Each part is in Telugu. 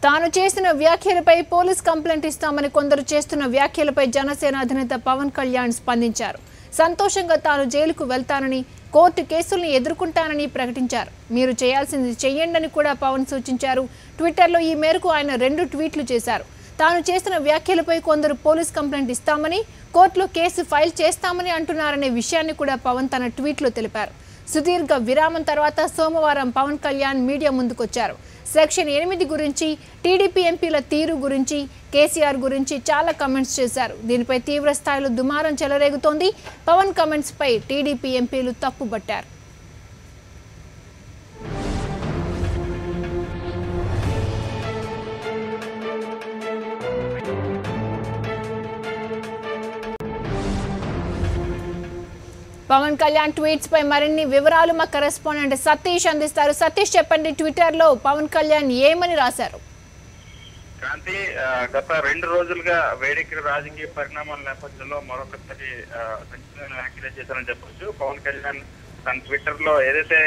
తాను చేసిన వ్యాఖ్యలపై పోలీస్ కంప్లైంట్ ఇస్తామని కొందరు చేస్తున్న వ్యాఖ్యలపై జనసేన అధినేత పవన్ కళ్యాణ్ స్పందించారు. సంతోషంగా తాను జైలుకు వెళ్తానని, కోర్టు కేసుల్ని ఎదుర్కొంటానని ప్రకటించారు. మీరు చేయాల్సింది చెయ్యండని కూడా పవన్ సూచించారు. ట్విట్టర్లో ఈ మేరకు ఆయన 2 ట్వీట్లు చేశారు. తాను చేసిన వ్యాఖ్యలపై కొందరు పోలీస్ కంప్లైంట్ ఇస్తామని, కోర్టులో కేసు ఫైల్ చేస్తామని అంటున్నారనే విషయాన్ని కూడా పవన్ తన ట్వీట్లో తెలిపారు. సుదీర్ఘ విరామం తర్వాత సోమవారం పవన్ కళ్యాణ్ మీడియా ముందుకొచ్చారు. సెక్షన్ 8 గురించి, టీడీపీ ఎంపీల తీరు గురించి, కేసీఆర్ గురించి చాలా కమెంట్స్ చేశారు. దీనిపై తీవ్ర స్థాయిలో దుమారం చెలరేగుతోంది. పవన్ కమెంట్స్ పై టీడీపీ ఎంపీలు తప్పుబట్టారు. పవన్ కళ్యాణ్ ట్వీట్స్ పై మరిన్ని వివరాలు మా కరెస్పాండెంట్ సతీష్ అందిస్తారు. సతీష్, చెప్పండి, ట్విట్టర్ లో పవన్ కళ్యాణ్ ఏమని రాశారు? క్రాంతి, గత 2 రోజులుగా వేడెక్కిన రాజకీయ పరిణామాల నేపథ్యంలో మరొకసారి సంచలన వ్యాఖ్యలు చేశారని చెప్పొచ్చు. పవన్ కళ్యాణ్ తన ట్విట్టర్ లో ఏదైతే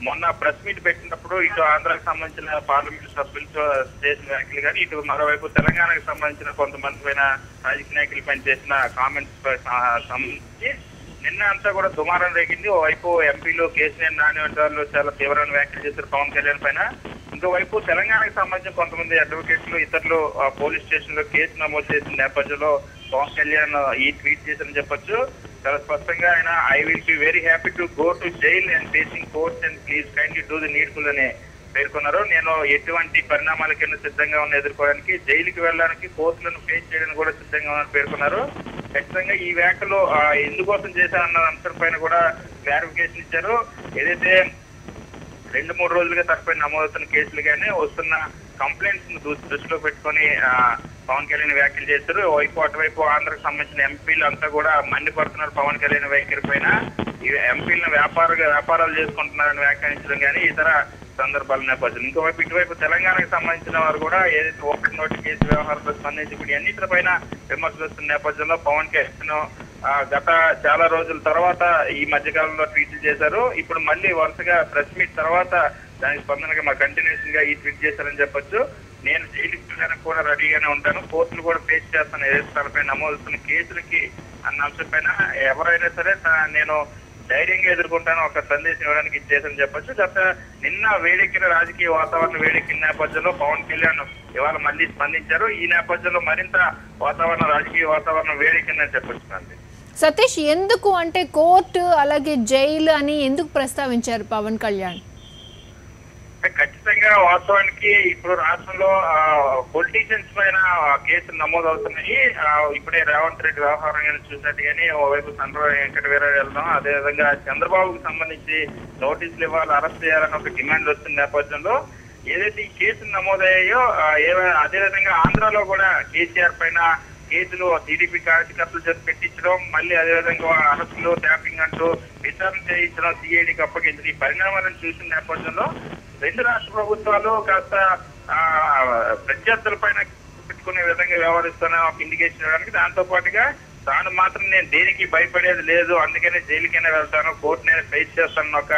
మొన్న ప్రెస్ మీట్ పెట్టినప్పుడు ఇటు ఆంధ్రాకి సంబంధించిన పార్లమెంట్ సభ్యులతో చేసిన వ్యాఖ్యలు కానీ, ఇటు మరోవైపు తెలంగాణకు సంబంధించిన కొంతమంది పైన రాజకీయ నాయకుల పైన చేసిన కామెంట్స్ సంబంధించి నిన్న అంతా కూడా దుమారం రేగింది. ఓవైపు ఎంపీలు కేసీఆర్ నాని వంటి వాళ్ళు చాలా తీవ్రమైన వ్యాఖ్యలు చేశారు పవన్ కళ్యాణ్ పైన. ఇంకోవైపు తెలంగాణకు సంబంధించిన కొంతమంది అడ్వకేట్లు, ఇతరులు పోలీస్ స్టేషన్ లో కేసు నమోదు చేసిన నేపథ్యంలో పవన్ కళ్యాణ్ ఈ ట్వీట్ చేశారని చెప్పొచ్చు. చాలా స్పష్టంగా ఆయన I will be very happy to go to jail and facing courts and please kindly do the needful అని పేర్కొన్నారు. నేను ఎటువంటి పరిణామాలకైనా సిద్ధంగా ఉన్న ఎదుర్కోవడానికి, జైలుకి వెళ్ళడానికి, కోర్టులను ఫేస్ చేయడానికి కూడా సిద్ధంగా ఉన్నారని పేర్కొన్నారు. ఖచ్చితంగా ఈ వ్యాఖ్యలు ఎందుకోసం చేశారన్న అంశం పైన కూడా క్లారిఫికేషన్ ఇచ్చారు. ఏదైతే 2-3 రోజులుగా తనపై నమోదవుతున్న కేసులు కానీ, వస్తున్న కంప్లైంట్స్ దృష్టిలో పెట్టుకొని పవన్ కళ్యాణ్ వ్యాఖ్యలు చేశారు. అటువైపు ఆంధ్రకు సంబంధించిన ఎంపీలు అంతా కూడా మండిపడుతున్నారు పవన్ కళ్యాణ్ వ్యాఖ్యల పైన. ఈ ఎంపీలను వ్యాపారాలు చేసుకుంటున్నారని వ్యాఖ్యానించడం కానీ ఇతర సందర్భాల నేపథ్యం. ఇంకోవైపు ఇటువైపు తెలంగాణకు సంబంధించిన వారు కూడా ఏదైతే ఓపెన్ నోట్ కేసు వ్యవహారంలో స్పందించి అన్నిటిపైన విమర్శలు వస్తున్న నేపథ్యంలో పవన్ కళ్యాణ్ గత చాలా రోజుల తర్వాత ఈ మధ్యకాలంలో ట్వీట్లు చేశారు. ఇప్పుడు మళ్ళీ వరుసగా ప్రెస్ మీట్ తర్వాత దానికి స్పందనగా మా కంటిన్యూషన్ గా ఈ ట్వీట్ చేశారని చెప్పొచ్చు. నేను జైలుకి వెళ్ళడానికి కూడా రెడీగానే ఉంటాను, కోర్టులు కూడా ఫేస్ చేస్తాను, ఏదైతే తనపై నమోదుతున్న కేసులకి అన్న అంశం పైన ఎవరైనా సరే నేను ధైర్యంగా ఎదుర్కొంటాను ఒక సందేశం ఇవ్వడానికి ఇచ్చేసని చెప్పొచ్చు. గత నిన్న వేడెక్కిన రాజకీయ వాతావరణం వేడెక్కిన నేపథ్యంలో పవన్ కళ్యాణ్ ఇవాళ మళ్ళీ స్పందించారు. ఈ నేపథ్యంలో మరింత రాజకీయ వాతావరణం వేడెక్కిందని చెప్పొచ్చు. సతీష్, ఎందుకు అంటే కోర్టు అలాగే జైలు అని ఎందుకు ప్రస్తావించారు పవన్ కళ్యాణ్? ఖచ్చితంగా వాస్తవానికి ఇప్పుడు రాష్ట్రంలో పొలిటీషియన్స్ పైన కేసులు నమోదు అవుతున్నాయి. ఇప్పుడే రేవంత్ రెడ్డి వ్యవహారం చూసినట్టు కానీ ఓవైపు సండ్ర వెంకటవీర వెళ్దాం, అదేవిధంగా చంద్రబాబుకు సంబంధించి నోటీసులు ఇవ్వాలి, అరెస్ట్ చేయాలని ఒక డిమాండ్ వస్తున్న నేపథ్యంలో ఏదైతే ఈ కేసులు నమోదయ్యాయో అదేవిధంగా ఆంధ్రాలో కూడా కేసీఆర్ పైన కేసులు టీడీపీ కార్యకర్తలు చేసి పెట్టించడం, మళ్ళీ అదేవిధంగా అరెస్టులు, ట్యాపింగ్ అంటూ విచారణ చేయించడం, సిఐడికి అప్పగించడం, ఈ పరిణామాలను చూసిన నేపథ్యంలో 2 రాష్ట్ర ప్రభుత్వాలు కాస్త ప్రత్యర్థుల పైన పెట్టుకునే విధంగా వ్యవహరిస్తున్న ఒక ఇండికేషన్ ఇవ్వడానికి, దాంతో పాటుగా తాను మాత్రం నేను దేనికి భయపడేది లేదు, అందుకనే జైలుకైనా వెళ్తాను, కోర్టునైనా ఫేస్ చేస్తాను ఒక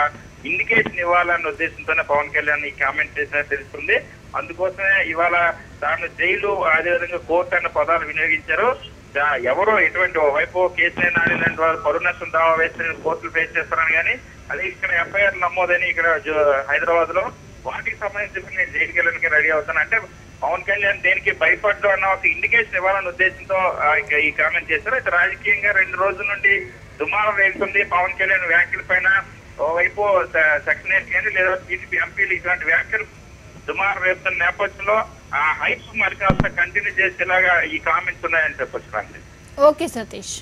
ఇండికేషన్ ఇవ్వాలన్న ఉద్దేశంతోనే పవన్ కళ్యాణ్ ఈ కామెంట్ చేసినట్టు తెలుస్తుంది. అందుకోసమే ఇవాళ తాను జైలు అదేవిధంగా కోర్టు అన్న పదాలు వినియోగించారు. ఎవరో ఎటువంటి వైపు కేసీఆర్ నాని లాంటి వారు పరువు నష్టం దావా వేస్తే కోర్టులు ఫేస్ చేస్తారని కానీ, అదే ఇక్కడ ఎఫ్ఐఆర్ నమోదని ఇక్కడ హైదరాబాద్ లో వాటికి సంబంధించి నేను జైలుకి వెళ్ళడానికి రెడీ అవుతాను అంటే పవన్ కళ్యాణ్ దేనికి భయపడ్డం అన్న ఒక ఇండికేషన్ ఇవ్వాలన్న ఉద్దేశంతో ఈ కామెంట్ చేశారు. అయితే రాజకీయంగా 2 రోజుల నుండి దుమారం రేగుతుంది పవన్ కళ్యాణ్ వ్యాఖ్యల పైన. ఓవైపు సెక్షన్ 8 కానీ లేదా టీడీపీ ఎంపీలు ఇటువంటి వ్యాఖ్యలు దుమారం రేపుతున్న నేపథ్యంలో హైప్ మరి కాస్త కంటిన్యూ చేసేలాగా ఈ కామెంట్స్ ఉన్నాయని చెప్పొచ్చు. ఓకే సతీష్.